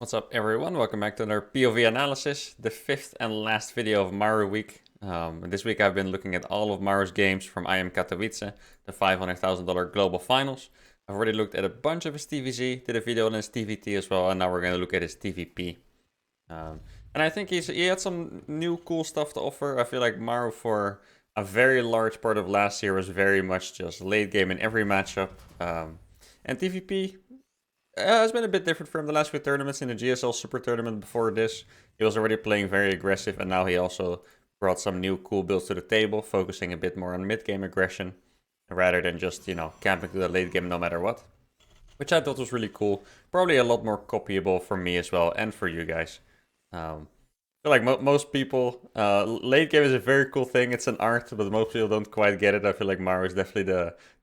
What's up everyone, welcome back to another POV analysis, the fifth and last video of Maru week. This week I've been looking at all of Maru's games from IEM Katowice, the $500,000 global finals. I've already looked at a bunch of his TVZ, did a video on his TVT as well, and now we're going to look at his TVP. And I think he had some new cool stuff to offer. I feel like Maru for a very large part of last year was very much just late game in every matchup. And TVP it's been a bit different for him the last few tournaments. In the GSL Super Tournament before this, he was already playing very aggressive, and now he also brought some new cool builds to the table, focusing a bit more on mid-game aggression, rather than just, camping to the late game no matter what. Which I thought was really cool. Probably a lot more copyable for me as well, and for you guys. I feel like most people, late game is a very cool thing. It's an art, but most people don't quite get it. I feel like Maru is definitely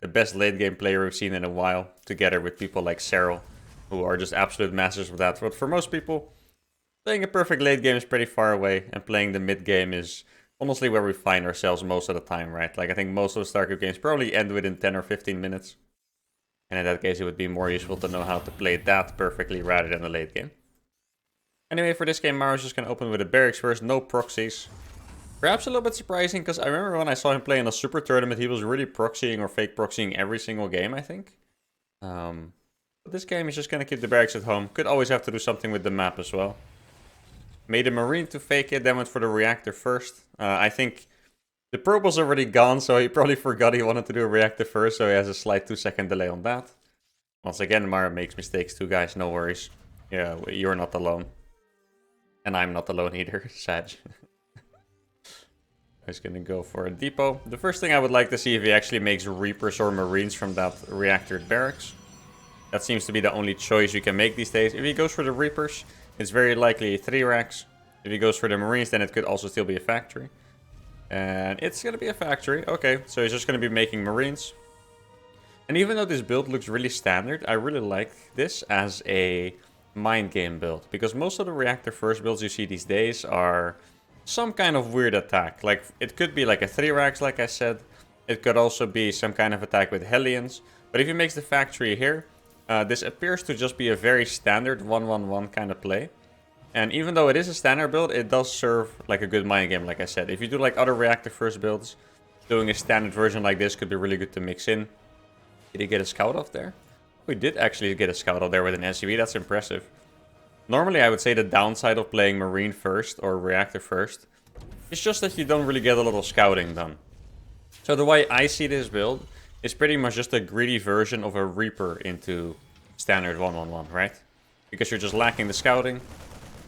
the best late game player we've seen in a while, together with people like Cyril, who are just absolute masters of that. But for most people, playing a perfect late game is pretty far away, and playing the mid game is honestly where we find ourselves most of the time, right? Like, I think most of the Starcraft games probably end within 10 or 15 minutes. And in that case, it would be more useful to know how to play that perfectly rather than the late game. Anyway, for this game, Maru's just going to open with a barracks first, no proxies. Perhaps a little bit surprising, because I remember when I saw him play in a Super Tournament, he was really proxying or fake proxying every single game, I think. But this game is just going to keep the barracks at home. Could always have to do something with the map as well. Made a Marine to fake it, then went for the reactor first. I think the probe was already gone, so he probably forgot he wanted to do a reactor first, so he has a slight 2-second delay on that. Once again, Maru makes mistakes too, guys, no worries. Yeah, you're not alone. And I'm not alone either, Sag. He's going to go for a depot. The first thing I would like to see if he actually makes Reapers or Marines from that reactor barracks. That seems to be the only choice you can make these days. If he goes for the Reapers, it's very likely 3 racks. If he goes for the Marines, then it could also still be a factory. And it's going to be a factory. Okay, so he's just going to be making Marines. And even though this build looks really standard, I really like this as a mind game build. Because most of the reactor first builds you see these days are some kind of weird attack. Like, it could be like a 3 racks, like I said. It could also be some kind of attack with Hellions. But if he makes the factory here, this appears to just be a very standard 1-1-1 kind of play. And even though it is a standard build, it does serve like a good mind game, like I said. If you do like other reactor first builds, doing a standard version like this could be really good to mix in. Did he get a scout off there? We did actually get a scout off there with an SUV, that's impressive. Normally I would say the downside of playing Marine first or reactor first is just that you don't really get a lot of scouting done. So the way I see this build is pretty much just a greedy version of a Reaper into standard 1-1-1, right? Because you're just lacking the scouting.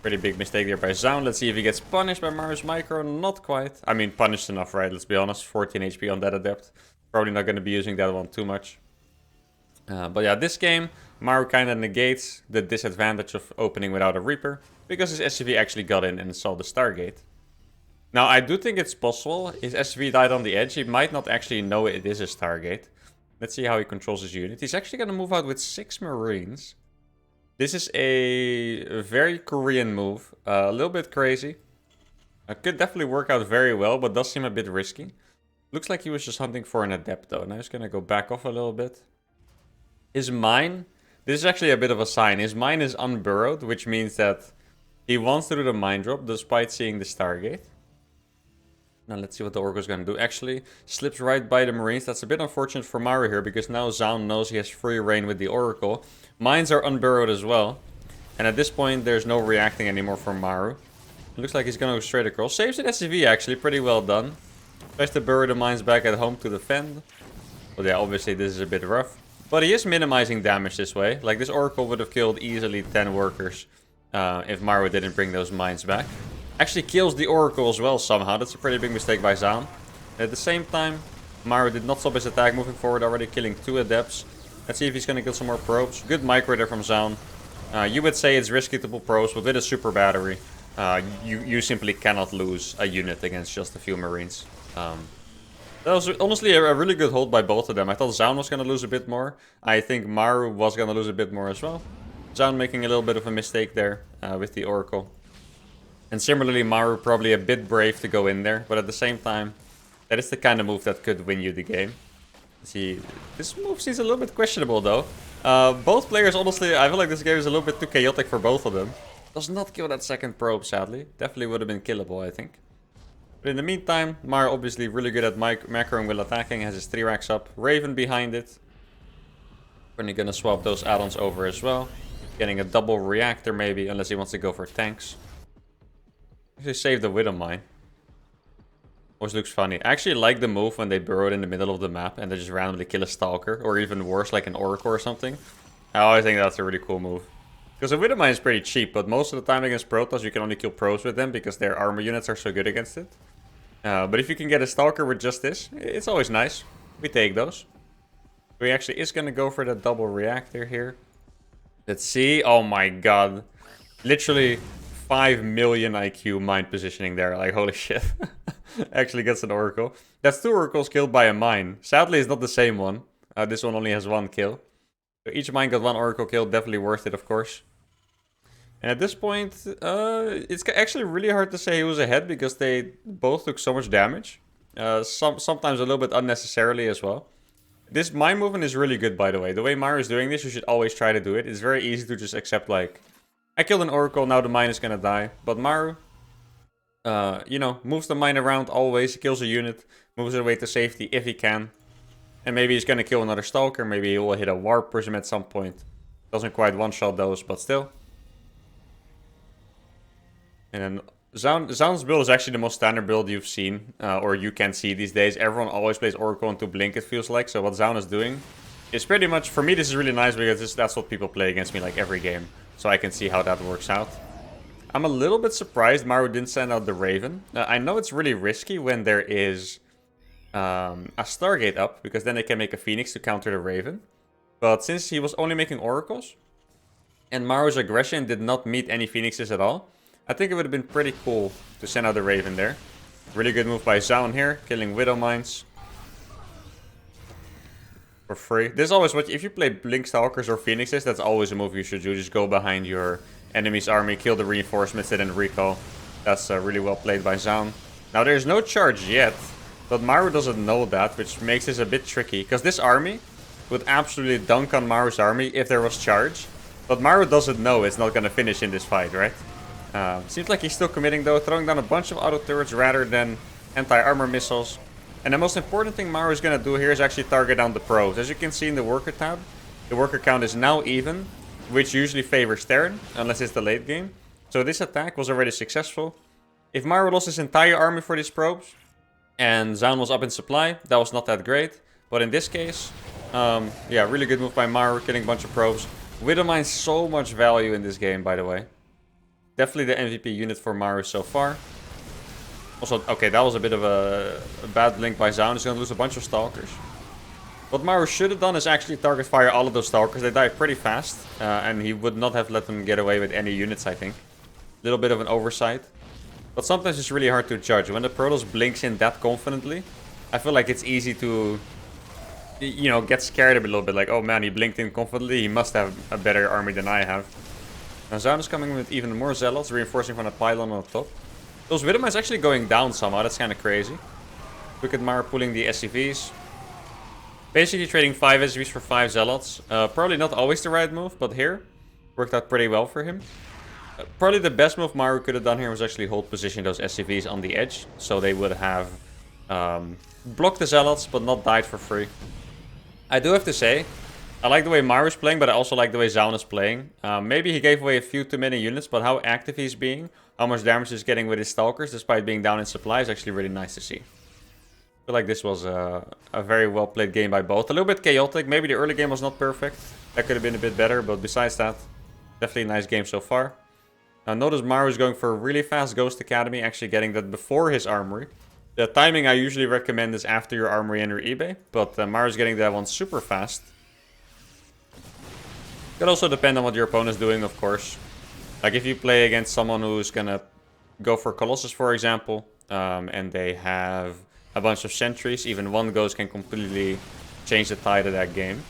Pretty big mistake there by Zoun. Let's see if he gets punished by Maru's micro. Not quite. I mean, punished enough, right? Let's be honest. 14 HP on that adept. Probably not going to be using that one too much. But yeah, this game, Maru kind of negates the disadvantage of opening without a Reaper, because his SCV actually got in and saw the Stargate. Now, I do think it's possible. His SCV died on the edge. He might not actually know it is a Stargate. Let's see how he controls his unit. He's actually going to move out with 6 Marines. This is a very Korean move. A little bit crazy. Could definitely work out very well, but does seem a bit risky. Looks like he was just hunting for an adept, though. Now he's going to go back off a little bit. His mine, this is actually a bit of a sign. His mine is unburrowed, which means that he wants to do the mine drop despite seeing the Stargate. Now let's see what the Oracle's going to do. Actually, slips right by the Marines. That's a bit unfortunate for Maru here, because now Zoun knows he has free reign with the Oracle. Mines are unburrowed as well. And at this point, there's no reacting anymore for Maru. It looks like he's going to go straight across. Saves an SCV, actually. Pretty well done. Tries to burrow the mines back at home to defend. But yeah, obviously this is a bit rough. But he is minimizing damage this way. Like, this Oracle would have killed easily 10 workers if Maru didn't bring those mines back. Actually kills the Oracle as well somehow. That's a pretty big mistake by Zoun. At the same time, Maru did not stop his attack moving forward, already killing 2 adepts. Let's see if he's going to kill some more probes. Good micro there from Zoun. You would say it's risky to pull probes, but with a super battery, you simply cannot lose a unit against just a few Marines. That was honestly a really good hold by both of them. I thought Zoun was going to lose a bit more. I think Maru was going to lose a bit more as well. Zoun making a little bit of a mistake there with the Oracle. And similarly, Maru probably a bit brave to go in there. But at the same time, that is the kind of move that could win you the game. See, this move seems a little bit questionable though. Both players, honestly, I feel like this game is a little bit too chaotic for both of them. Does not kill that second probe, sadly. Definitely would have been killable, I think. But in the meantime, Maru obviously really good at macroing while attacking. Has his 3 racks up. Raven behind it. Probably gonna swap those add-ons over as well. Getting a double reactor maybe, unless he wants to go for tanks. Actually save the Widow Mine. Always looks funny. I actually like the move when they burrow it in the middle of the map and they just randomly kill a Stalker. Or even worse, like an Oracle or something. I always think that's a really cool move. Because a Widow Mine is pretty cheap, but most of the time against Protoss you can only kill pros with them because their armor units are so good against it. But if you can get a Stalker with just this, it's always nice. We take those. So he actually is going to go for the double reactor here. Let's see. Oh my god. Literally 5 million IQ mind positioning there. Like, holy shit. Actually gets an Oracle. That's 2 Oracles killed by a mine. Sadly, it's not the same one. This one only has 1 kill. So each mine got 1 Oracle kill. Definitely worth it, of course. And at this point, it's actually really hard to say who was ahead because they both took so much damage. Sometimes a little bit unnecessarily as well. This mine movement is really good, by the way. The way Maru is doing this, you should always try to do it. It's very easy to just accept, like, I killed an Oracle, now the mine is gonna die. But Maru, you know, moves the mine around always, kills a unit, moves it away to safety if he can. And maybe he's gonna kill another Stalker, maybe he will hit a Warp Prism at some point. Doesn't quite one-shot those, but still. And then Zoun's build is actually the most standard build you've seen, or you can see these days. Everyone always plays Oracle into Blink, it feels like. So what Zoun is doing is pretty much, for me this is really nice because that's what people play against me like every game. So I can see how that works out. I'm a little bit surprised Maru didn't send out the Raven. I know it's really risky when there is a Stargate up, because then they can make a Phoenix to counter the Raven. But since he was only making Oracles, and Maru's aggression did not meet any Phoenixes at all, I think it would have been pretty cool to send out the Raven there. Really good move by Zoun here, killing Widow Mines. For free. This is always what, if you play Blink Stalkers or Phoenixes, that's always a move you should do. Just go behind your enemy's army, kill the reinforcements, and then recall. That's really well played by Zoun. Now there's no charge yet, but Maru doesn't know that, which makes this a bit tricky. Because this army would absolutely dunk on Maru's army if there was charge. But Maru doesn't know it's not going to finish in this fight, right? Seems like he's still committing though, throwing down a bunch of auto turrets rather than anti-armor missiles. And the most important thing Maru is going to do here is actually target down the pros. As you can see in the worker tab, the worker count is now even, which usually favors Terran, unless it's the late game. So this attack was already successful. If Maru lost his entire army for these probes, and Zoun was up in supply, that was not that great. But in this case, yeah, really good move by Maru, killing a bunch of probes. Widow Mine's so much value in this game, by the way. Definitely the MVP unit for Maru so far. Also, okay, that was a bit of a bad blink by Zoun. He's going to lose a bunch of Stalkers. What Maru should have done is actually target fire all of those Stalkers. They die pretty fast. And he would not have let them get away with any units, I think. A little bit of an oversight. But sometimes it's really hard to judge. When the Protoss blinks in that confidently, I feel like it's easy to, you know, get scared a little bit. Like, oh man, he blinked in confidently. He must have a better army than I have. Now Zoun is coming with even more Zealots, reinforcing from the pylon on the top. Those Widow Mines actually going down somehow, that's kind of crazy. Look at Maru pulling the SCVs. Basically trading 5 SCVs for 5 Zealots. Probably not always the right move, but here, worked out pretty well for him. Probably the best move Maru could have done here was actually hold position those SCVs on the edge. So they would have blocked the Zealots, but not died for free. I do have to say, I like the way Maru's playing, but I also like the way Zoun is playing. Maybe he gave away a few too many units, but how active he's being, how much damage he's getting with his Stalkers, despite being down in supply, is actually really nice to see. I feel like this was a very well played game by both. A little bit chaotic. Maybe the early game was not perfect. That could have been a bit better, but besides that, definitely a nice game so far. Now notice Maru is going for a really fast Ghost Academy, actually getting that before his Armory. The timing I usually recommend is after your Armory and your eBay, but Maru's getting that one super fast. Could also depend on what your opponent's doing, of course. Like if you play against someone who's gonna go for Colossus, for example, and they have a bunch of sentries, even one ghost can completely change the tide of that game.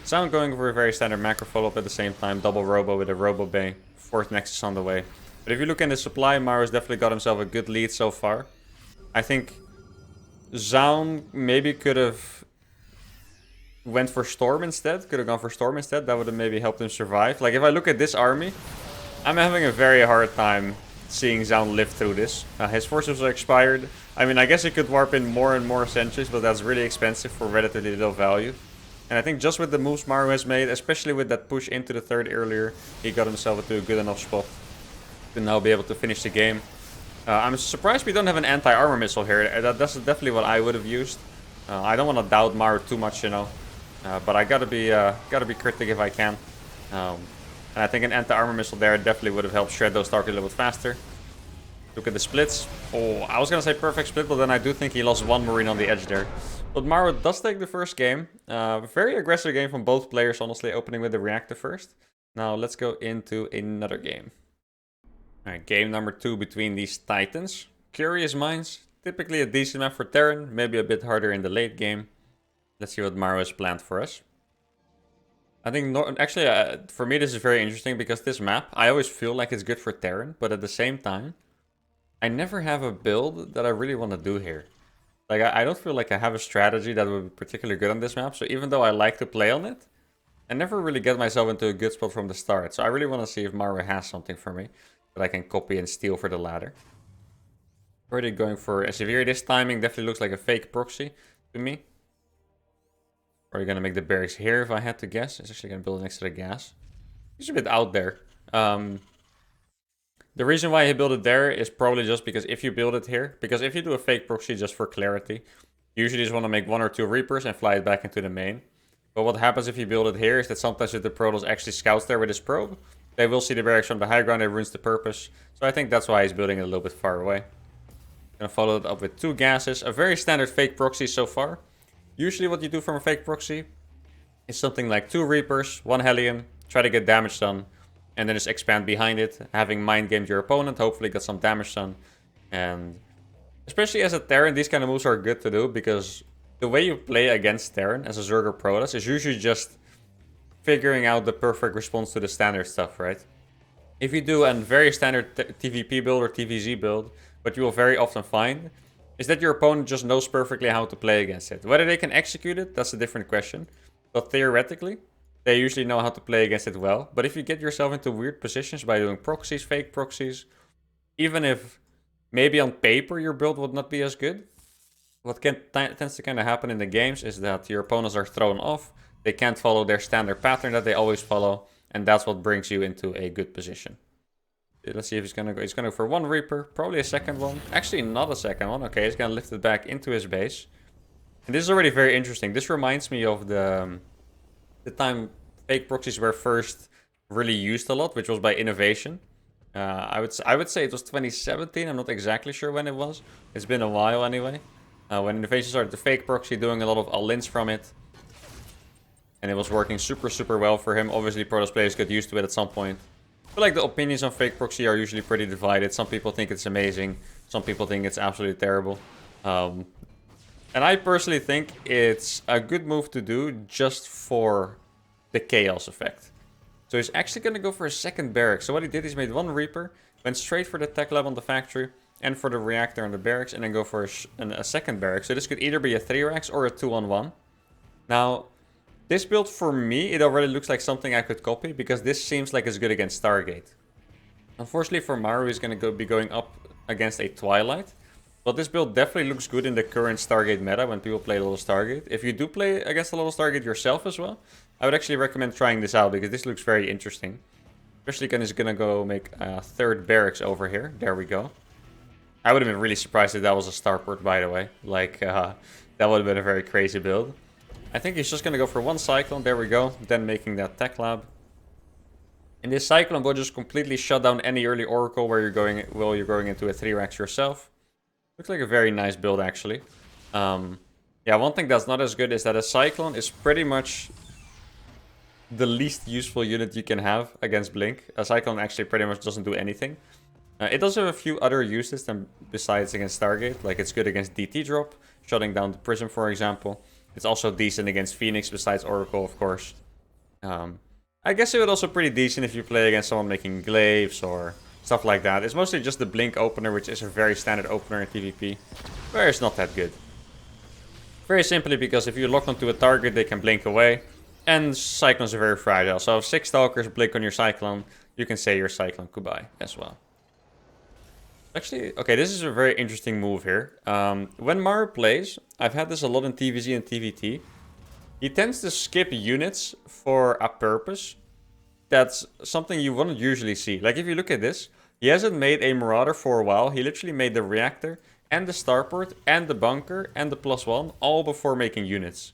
Zoun going for a very standard macro follow-up at the same time, double Robo with a Robo Bay, 4th Nexus on the way. But if you look in the supply, Maru's definitely got himself a good lead so far. I think Zoun maybe could have went for Storm instead, could have gone for Storm instead, that would have maybe helped him survive. Like, if I look at this army, I'm having a very hard time seeing Zoun live through this. His forces are expired. I mean, I guess he could warp in more and more sentries, but that's really expensive for relatively little value. And I think just with the moves Maru has made, especially with that push into the third earlier, he got himself into a good enough spot to now be able to finish the game. I'm surprised we don't have an anti-armor missile here. That's definitely what I would have used. I don't want to doubt Maru too much, you know. But I gotta be cryptic if I can. And I think an anti-armor missile there definitely would have helped shred those targets a little bit faster. Look at the splits. Oh, I was gonna say perfect split, but then I do think he lost one Marine on the edge there. But Maru does take the first game. Very aggressive game from both players, honestly, opening with the reactor first. Now let's go into another game. Alright, game number 2 between these Titans. Curious Minds. Typically a decent map for Terran, maybe a bit harder in the late game. Let's see what Maru has planned for us. I think, actually, for me this is very interesting because this map, I always feel like it's good for Terran, but at the same time, I never have a build that I really want to do here. Like, I don't feel like I have a strategy that would be particularly good on this map, so even though I like to play on it, I never really get myself into a good spot from the start. So I really want to see if Maru has something for me that I can copy and steal for the ladder. Already going for a severe. This timing definitely looks like a fake proxy to me. Or you're going to make the barracks here, if I had to guess. It's actually going to build it next to the gas. He's a bit out there. The reason why he built it there is probably just because if you build it here, because if you do a fake proxy just for clarity, you usually just want to make 1 or 2 Reapers and fly it back into the main. But what happens if you build it here is that sometimes if the Protoss actually scouts there with his probe, they will see the barracks from the high ground, it ruins the purpose. So I think that's why he's building it a little bit far away. Gonna follow it up with 2 gases, a very standard fake proxy so far. Usually what you do from a fake proxy is something like 2 Reapers, 1 Hellion, try to get damage done, and then just expand behind it, having mind gamed your opponent, hopefully get some damage done. And especially as a Terran, these kind of moves are good to do, because the way you play against Terran as a Zerg Protoss is usually just figuring out the perfect response to the standard stuff, right? If you do a very standard TvP build or TvZ build, what you will very often find is that your opponent just knows perfectly how to play against it. Whether they can execute it, that's a different question. But theoretically, they usually know how to play against it well. But if you get yourself into weird positions by doing proxies, fake proxies, even if maybe on paper your build would not be as good, what tends to kind of happen in the games is that your opponents are thrown off. They can't follow their standard pattern that they always follow. And that's what brings you into a good position. Let's see if he's going to go. He's going to go for 1 Reaper. Probably a second one. Actually, not a second one. Okay, he's going to lift it back into his base. And this is already very interesting. This reminds me of the time fake proxies were first really used a lot, which was by innovation. I would say it was 2017. I'm not exactly sure when it was. It's been a while anyway. When innovation started the fake proxy, doing a lot of all-ins from it. And it was working super, super well for him. Obviously, Protoss players got used to it at some point. I feel like the opinions on fake proxy are usually pretty divided. Some people think it's amazing. Some people think it's absolutely terrible. And I personally think it's a good move to do just for the chaos effect. So he's actually going to go for a second barracks. So what he did is made 1 Reaper, went straight for the tech lab on the factory, and for the reactor on the barracks, and then go for a second barracks. So this could either be a 3-racks or a 2-on-1. Now, this build, for me, it already looks like something I could copy, because this seems like it's good against Stargate. Unfortunately for Maru, he's going to be going up against a Twilight. But this build definitely looks good in the current Stargate meta when people play a little Stargate. If you do play against a little Stargate yourself as well, I would actually recommend trying this out, because this looks very interesting. Especially when he's going to go make a 3rd barracks over here. There we go. I would have been really surprised if that was a starport, by the way. Like, that would have been a very crazy build. I think he's just going to go for 1 Cyclone. There we go. Then making that tech lab. And this Cyclone will just completely shut down any early Oracle where you're going into a 3-racks yourself. Looks like a very nice build, actually. Yeah, one thing that's not as good is that a Cyclone is pretty much the least useful unit you can have against Blink. A Cyclone actually pretty much doesn't do anything. It does have a few other uses than besides against Stargate. Like, it's good against DT drop, shutting down the Prism, for example. It's also decent against Phoenix, besides Oracle, of course. I guess it would also pretty decent if you play against someone making glaives or stuff like that. It's mostly just the Blink opener, which is a very standard opener in TvP, where it's not that good. Very simply because if you lock onto a target, they can blink away. And Cyclones are very fragile. So if 6 Stalkers blink on your Cyclone, you can say your Cyclone goodbye as well. Actually, okay, this is a very interesting move here. When Maru plays, I've had this a lot in TvZ and TvT. He tends to skip units for a purpose. That's something you wouldn't usually see. Like if you look at this, he hasn't made a Marauder for a while. He literally made the Reactor and the Starport and the Bunker and the +1 all before making units.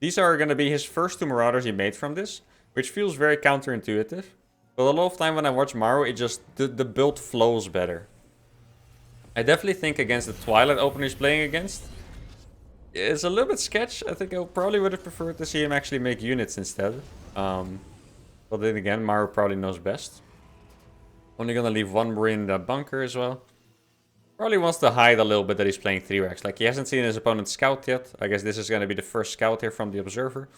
These are going to be his first 2 Marauders he made from this, which feels very counterintuitive. But a lot of time when I watch Maru, it just, the build flows better. I definitely think against the Twilight opener he's playing against, it's a little bit sketch. I think I probably would have preferred to see him actually make units instead. But then again, Maru probably knows best. Only gonna leave 1 Marine in that bunker as well. Probably wants to hide a little bit that he's playing 3 racks. Like, he hasn't seen his opponent scout yet. I guess this is gonna be the first scout here from the Observer.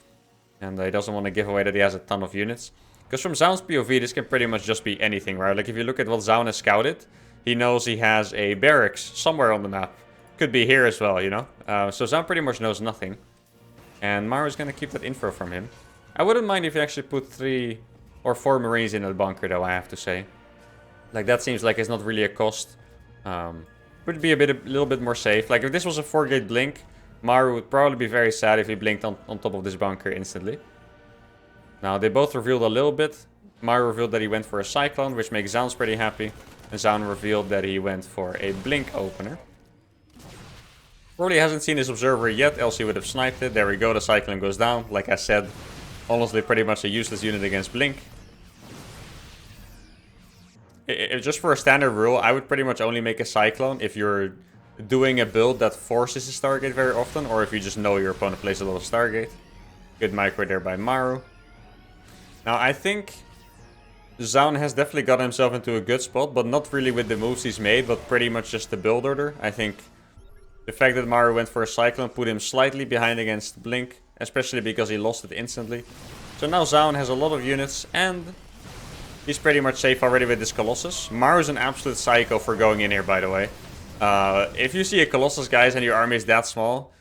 And he doesn't want to give away that he has a ton of units. Because from Zoun's POV, this can pretty much just be anything, right? Like, if you look at what Zoun has scouted, he knows he has a barracks somewhere on the map. Could be here as well, you know? So Zoun pretty much knows nothing. And Maru's gonna keep that info from him. I wouldn't mind if he actually put 3 or 4 Marines in that bunker, though, I have to say. Like, that seems like it's not really a cost. Would be a little bit more safe. Like, if this was a 4-gate blink, Maru would probably be very sad if he blinked on top of this bunker instantly. Now, they both revealed a little bit. Maru revealed that he went for a Cyclone, which makes Zoun's pretty happy. And Zoun revealed that he went for a blink opener. Probably hasn't seen his Observer yet, else he would have sniped it. There we go, the Cyclone goes down. Like I said, honestly, pretty much a useless unit against blink. Just for a standard rule, I would pretty much only make a Cyclone if you're doing a build that forces a Stargate very often, or if you just know your opponent plays a lot of Stargate. Good micro there by Maru. Now, I think Zoun has definitely got himself into a good spot, but not really with the moves he's made, but pretty much just the build order. I think the fact that Maru went for a Cyclone put him slightly behind against blink, especially because he lost it instantly. So now Zoun has a lot of units, and he's pretty much safe already with this Colossus. Maru's an absolute psycho for going in here, by the way. If you see a Colossus, guys, and your army is that small,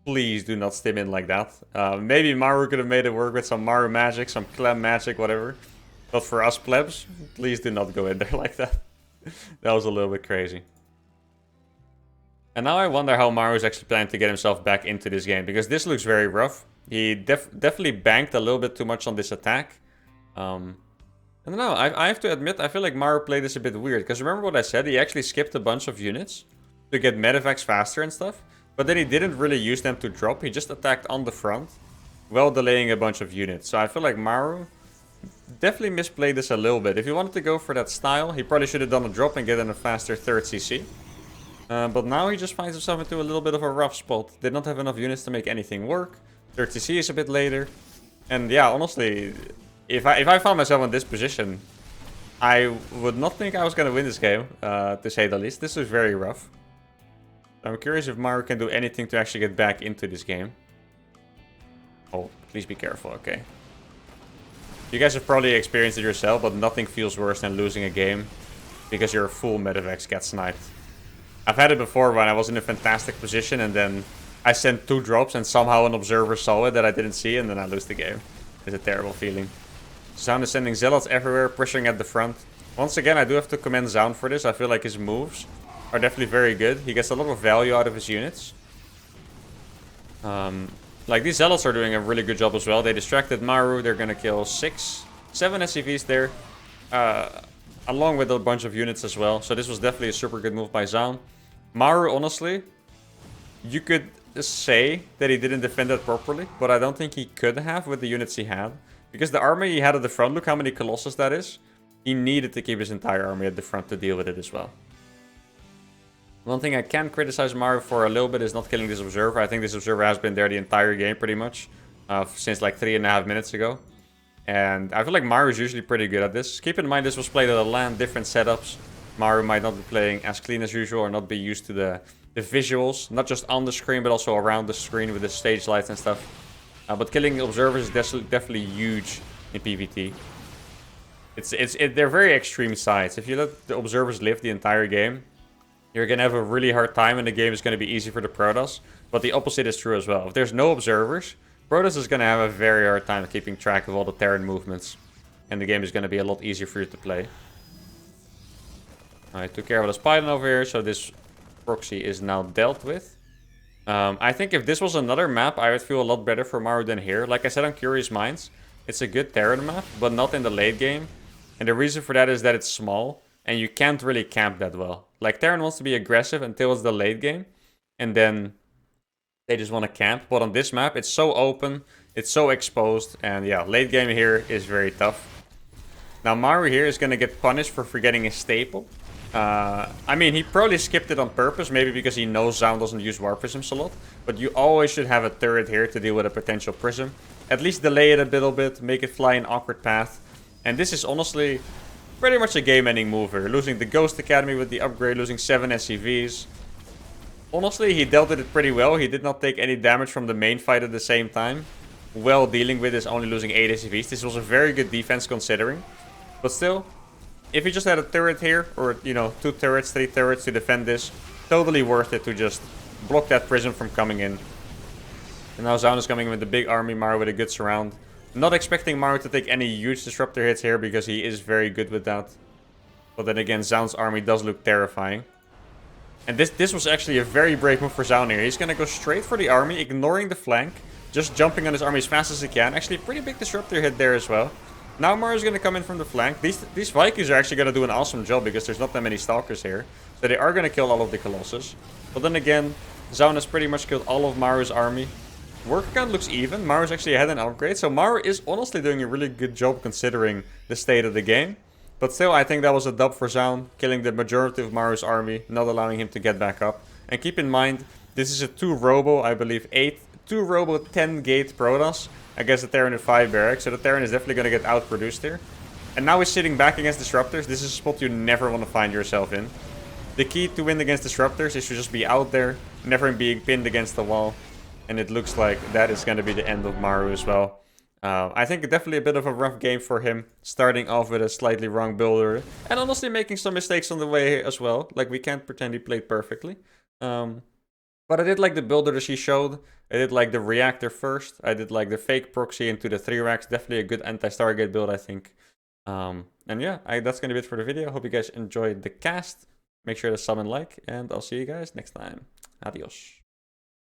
please do not stim in like that. Maybe Maru could have made it work with some Maru magic, some Clem magic, whatever. But for us plebs, please do not go in there like that. That was a little bit crazy. And now I wonder how Maru is actually planning to get himself back into this game, because this looks very rough. He definitely banked a little bit too much on this attack. I don't know, I have to admit, I feel like Maru played this a bit weird. Because remember what I said, he actually skipped a bunch of units to get medevacs faster and stuff. But then he didn't really use them to drop, he just attacked on the front, while delaying a bunch of units. So I feel like Maru definitely misplayed this a little bit. If he wanted to go for that style, he probably should have done a drop and get in a faster 3rd CC. But now he just finds himself into a little bit of a rough spot. Did not have enough units to make anything work. 3rd CC is a bit later. And yeah, honestly, if I found myself in this position, I would not think I was going to win this game, to say the least. This is very rough. I'm curious if Maru can do anything to actually get back into this game. Oh, please be careful, okay. You guys have probably experienced it yourself, but nothing feels worse than losing a game because your full medevacs get sniped. I've had it before when I was in a fantastic position and then I sent 2 drops and somehow an Observer saw it that I didn't see and then I lose the game. It's a terrible feeling. Zoun is sending Zealots everywhere, pushing at the front. Once again, I do have to commend Zoun for this. I feel like his moves are definitely very good. He gets a lot of value out of his units. Like, these Zealots are doing a really good job as well. They distracted Maru. They're going to kill 7 SCVs there. Along with a bunch of units as well. So this was definitely a super good move by Zoun. Maru, honestly, you could say that he didn't defend that properly. But I don't think he could have with the units he had. Because the army he had at the front, look how many Colossus that is. He needed to keep his entire army at the front to deal with it as well. One thing I can criticize Maru for a little bit is not killing this Observer. I think this Observer has been there the entire game pretty much. Since like 3.5 minutes ago. And I feel like Maru is usually pretty good at this. Keep in mind this was played at a LAN, different setups. Maru might not be playing as clean as usual or not be used to the visuals. Not just on the screen but also around the screen with the stage lights and stuff. But killing Observers is definitely huge in PvT. They're very extreme sides. If you let the Observers live the entire game, you're going to have a really hard time and the game is going to be easy for the Protoss. But the opposite is true as well. If there's no observers, Protoss is going to have a very hard time keeping track of all the Terran movements. And the game is going to be a lot easier for you to play. I took care of this Python over here, so this proxy is now dealt with. I think if this was another map, I would feel a lot better for Maru than here. Like I said on Curious Minds, it's a good Terran map, but not in the late game. And the reason for that is that it's small, and you can't really camp that well. Like, Terran wants to be aggressive until it's the late game, and then they just want to camp. But on this map, it's so open, it's so exposed, and yeah, late game here is very tough. Now, Maru here is going to get punished for forgetting his staple. I mean, he probably skipped it on purpose, maybe because he knows Zoun doesn't use War Prisms a lot. But you always should have a turret here to deal with a potential Prism. At least delay it a little bit, make it fly an awkward path. And this is honestly pretty much a game-ending move here. Losing the Ghost Academy with the upgrade, losing 7 SCVs. Honestly, he dealt with it pretty well. He did not take any damage from the main fight at the same time. Well dealing with this, only losing 8 SCVs. This was a very good defense considering. But still, if you just had a turret here, or, you know, 2 turrets, 3 turrets to defend this, totally worth it to just block that Prism from coming in. And now Zoun is coming in with a big army, Maru with a good surround. Not expecting Maru to take any huge disruptor hits here, because he is very good with that. But then again, Zoun's army does look terrifying. And this was actually a very brave move for Zoun here. He's going to go straight for the army, ignoring the flank. Just jumping on his army as fast as he can. Actually, a pretty big disruptor hit there as well. Now Maru's going to come in from the flank. These Vikings are actually going to do an awesome job because there's not that many Stalkers here. So they are going to kill all of the Colossus. But then again, Zoun has pretty much killed all of Maru's army. Worker count looks even. Maru's actually ahead in upgrade. So Maru is honestly doing a really good job considering the state of the game. But still, I think that was a dub for Zoun, killing the majority of Maru's army, not allowing him to get back up. And keep in mind, this is a 2-robo, I believe 2-robo 10-gate Protoss against the Terran at 5 barracks. So the Terran is definitely going to get outproduced here. And now he's sitting back against Disruptors. This is a spot you never want to find yourself in. The key to win against Disruptors is to just be out there, never being pinned against the wall. And it looks like that is going to be the end of Maru as well. I think definitely a bit of a rough game for him, starting off with a slightly wrong builder. And honestly making some mistakes on the way as well. Like, we can't pretend he played perfectly. But I did like the builder that she showed. I did like the reactor first. I did like the fake proxy into the 3 racks. Definitely a good anti-Stargate build, I think. And yeah, that's going to be it for the video. Hope you guys enjoyed the cast. Make sure to sub and like. And I'll see you guys next time. Adios.